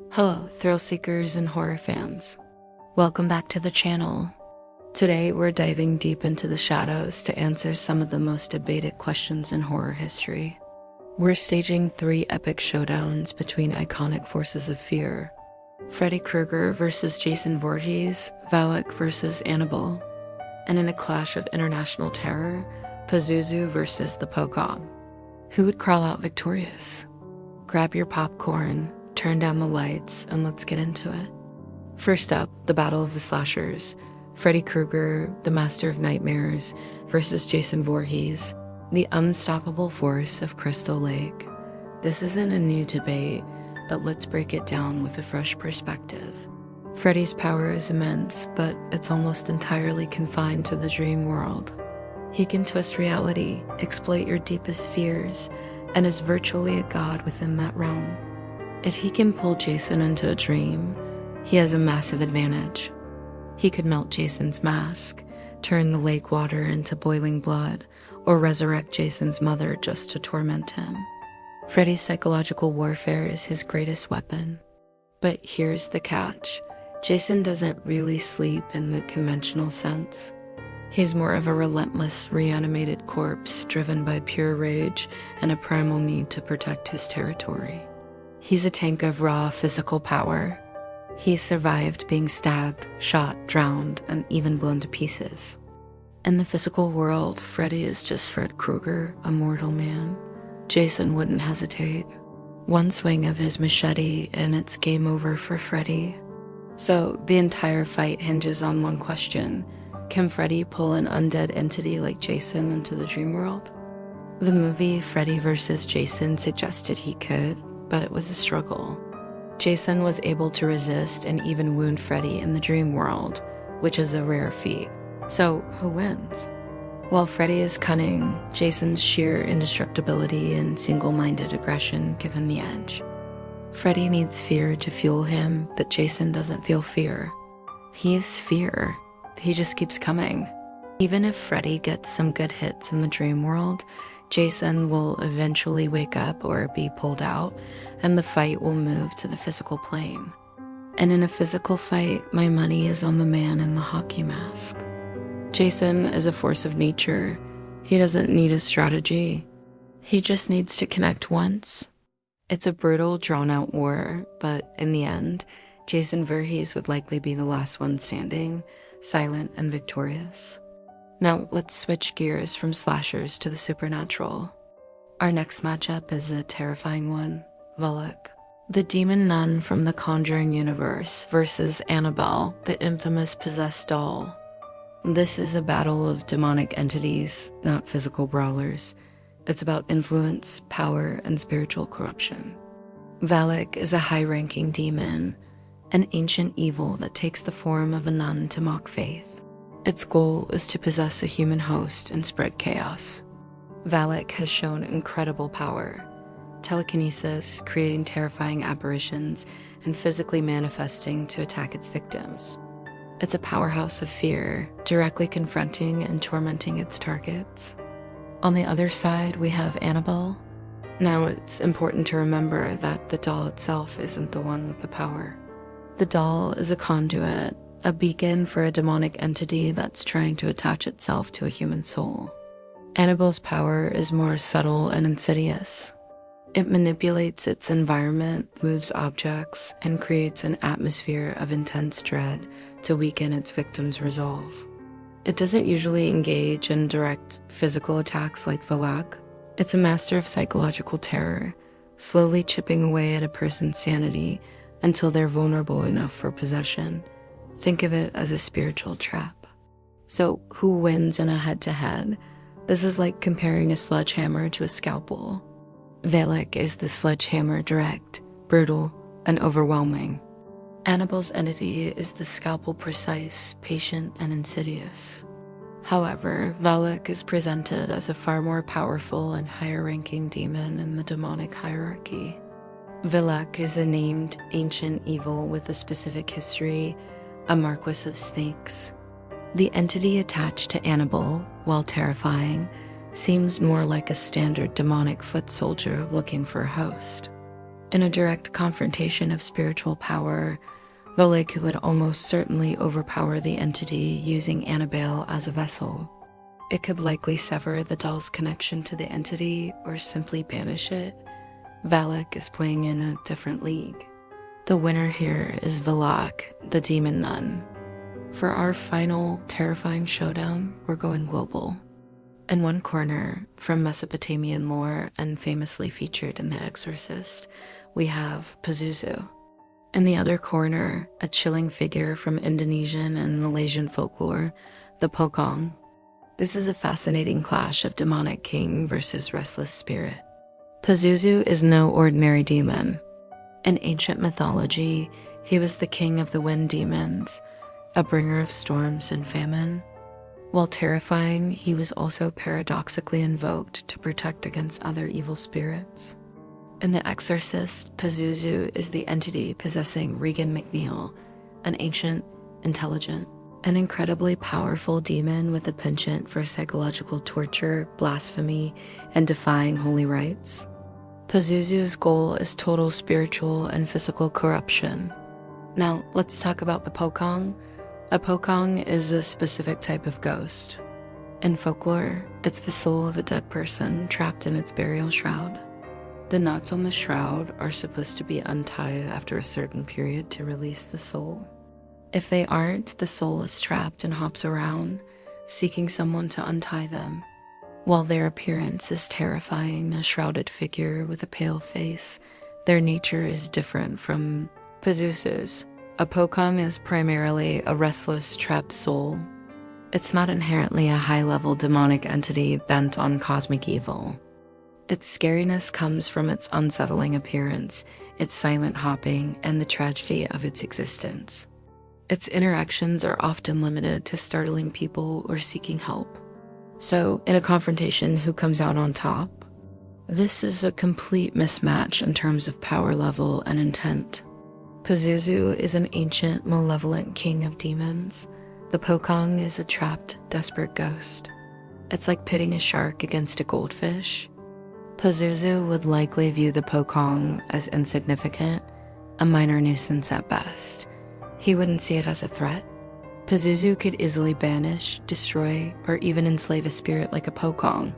Hello, thrill seekers and horror fans. Welcome back to the channel. Today, we're diving deep into the shadows to answer some of the most debated questions in horror history. We're staging 3 epic showdowns between iconic forces of fear: Freddy Krueger versus Jason Voorhees, Valak versus Annabelle, and in a clash of international terror, Pazuzu versus the Pocong. Who would crawl out victorious? Grab your popcorn, turn down the lights, and let's get into it. First up, the battle of the slashers. Freddy Krueger, the master of nightmares, versus Jason Voorhees, the unstoppable force of Crystal Lake. This isn't a new debate, but let's break it down with a fresh perspective. Freddy's power is immense, but it's almost entirely confined to the dream world. He can twist reality, exploit your deepest fears, and is virtually a god within that realm. If he can pull Jason into a dream, he has a massive advantage. He could melt Jason's mask, turn the lake water into boiling blood, or resurrect Jason's mother just to torment him. Freddy's psychological warfare is his greatest weapon. But here's the catch. Jason doesn't really sleep in the conventional sense. He's more of a relentless, reanimated corpse driven by pure rage and a primal need to protect his territory. He's a tank of raw physical power. He's survived being stabbed, shot, drowned, and even blown to pieces. In the physical world, Freddy is just Fred Krueger, a mortal man. Jason wouldn't hesitate. One swing of his machete and it's game over for Freddy. So the entire fight hinges on one question: can Freddy pull an undead entity like Jason into the dream world? The movie Freddy vs. Jason suggested he could, but it was a struggle. Jason was able to resist and even wound Freddy in the dream world, which is a rare feat. So who wins? While Freddy is cunning, Jason's sheer indestructibility and single-minded aggression give him the edge. Freddy needs fear to fuel him, but Jason doesn't feel fear. He is fear. He just keeps coming. Even if Freddy gets some good hits in the dream world, Jason will eventually wake up or be pulled out, and the fight will move to the physical plane. And in a physical fight, my money is on the man in the hockey mask. Jason is a force of nature. He doesn't need a strategy. He just needs to connect once. It's a brutal, drawn-out war, but in the end, Jason Voorhees would likely be the last one standing, silent and victorious. Now, let's switch gears from slashers to the supernatural. Our next matchup is a terrifying one: Valak, the demon nun from the Conjuring universe, versus Annabelle, the infamous possessed doll. This is a battle of demonic entities, not physical brawlers. It's about influence, power, and spiritual corruption. Valak is a high-ranking demon, an ancient evil that takes the form of a nun to mock faith. Its goal is to possess a human host and spread chaos. Valak has shown incredible power: telekinesis, creating terrifying apparitions, and physically manifesting to attack its victims. It's a powerhouse of fear, directly confronting and tormenting its targets. On the other side, we have Annabelle. Now, it's important to remember that the doll itself isn't the one with the power. The doll is a conduit, a beacon for a demonic entity that's trying to attach itself to a human soul. Annabelle's power is more subtle and insidious. It manipulates its environment, moves objects, and creates an atmosphere of intense dread to weaken its victim's resolve. It doesn't usually engage in direct physical attacks like Valak. It's a master of psychological terror, slowly chipping away at a person's sanity until they're vulnerable enough for possession. Think of it as a spiritual trap. So who wins in a head-to-head? This is like comparing a sledgehammer to a scalpel. Valak is the sledgehammer, direct, brutal, and overwhelming. Annabelle's entity is the scalpel, precise, patient, and insidious. However, Valak is presented as a far more powerful and higher-ranking demon in the demonic hierarchy. Valak is a named ancient evil with a specific history, a marquis of snakes. The entity attached to Annabelle, while terrifying, seems more like a standard demonic foot soldier looking for a host. In a direct confrontation of spiritual power, Valak would almost certainly overpower the entity using Annabelle as a vessel. It could likely sever the doll's connection to the entity or simply banish it. Valak is playing in a different league. The winner here is Valak, the demon nun. For our final terrifying showdown, we're going global. In one corner, from Mesopotamian lore and famously featured in The Exorcist, we have Pazuzu. In the other corner, a chilling figure from Indonesian and Malaysian folklore, the pocong. This is a fascinating clash of demonic king versus restless spirit. Pazuzu is no ordinary demon. In ancient mythology, he was the king of the wind demons, a bringer of storms and famine. While terrifying, he was also paradoxically invoked to protect against other evil spirits. In The Exorcist, Pazuzu is the entity possessing Regan McNeil, an ancient, intelligent, and incredibly powerful demon with a penchant for psychological torture, blasphemy, and defying holy rites. Pazuzu's goal is total spiritual and physical corruption. Now, let's talk about the pocong. A pocong is a specific type of ghost. In folklore, it's the soul of a dead person trapped in its burial shroud. The knots on the shroud are supposed to be untied after a certain period to release the soul. If they aren't, the soul is trapped and hops around, seeking someone to untie them. While their appearance is terrifying, a shrouded figure with a pale face, their nature is different from Pazuzu's. A pocong is primarily a restless, trapped soul. It's not inherently a high-level demonic entity bent on cosmic evil. Its scariness comes from its unsettling appearance, its silent hopping, and the tragedy of its existence. Its interactions are often limited to startling people or seeking help. So, in a confrontation, who comes out on top? This is a complete mismatch in terms of power level and intent. Pazuzu is an ancient, malevolent king of demons. The pocong is a trapped, desperate ghost. It's like pitting a shark against a goldfish. Pazuzu would likely view the pocong as insignificant, a minor nuisance at best. He wouldn't see it as a threat. Pazuzu could easily banish, destroy, or even enslave a spirit like a pocong.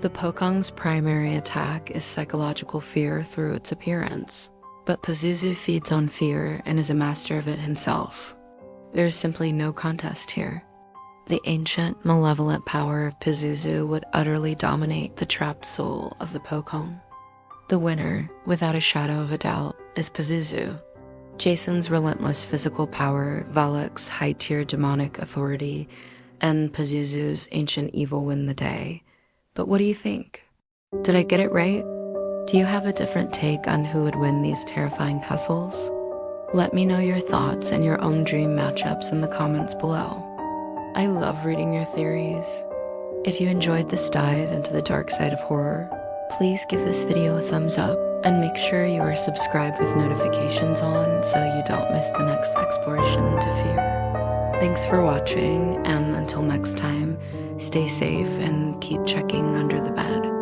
The pocong's primary attack is psychological fear through its appearance. But Pazuzu feeds on fear and is a master of it himself. There's simply no contest here. The ancient, malevolent power of Pazuzu would utterly dominate the trapped soul of the pocong. The winner, without a shadow of a doubt, is Pazuzu. Jason's relentless physical power, Valak's high-tier demonic authority, and Pazuzu's ancient evil win the day. But what do you think? Did I get it right? Do you have a different take on who would win these terrifying puzzles? Let me know your thoughts and your own dream matchups in the comments below. I love reading your theories. If you enjoyed this dive into the dark side of horror, please give this video a thumbs up and make sure you are subscribed with notifications on so you don't miss the next exploration into fear. Thanks for watching, and until next time, stay safe and keep checking under the bed.